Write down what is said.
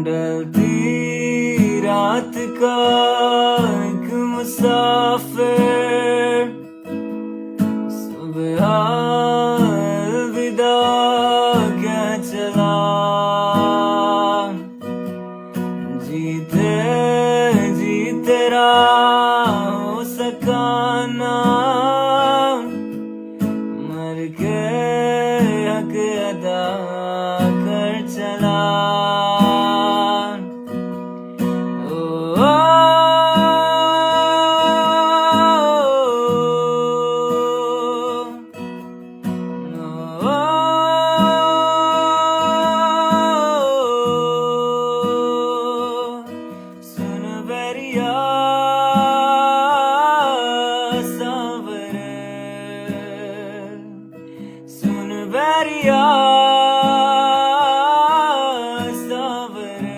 ढलती रात का एक मुसाफिर, सुबह अलविदा कह चला। जीते जी तेरा हो सका ना, मर के हक अदा कर चला। सुन बैरिया सांवरे, सुन बैरिया सांवरे।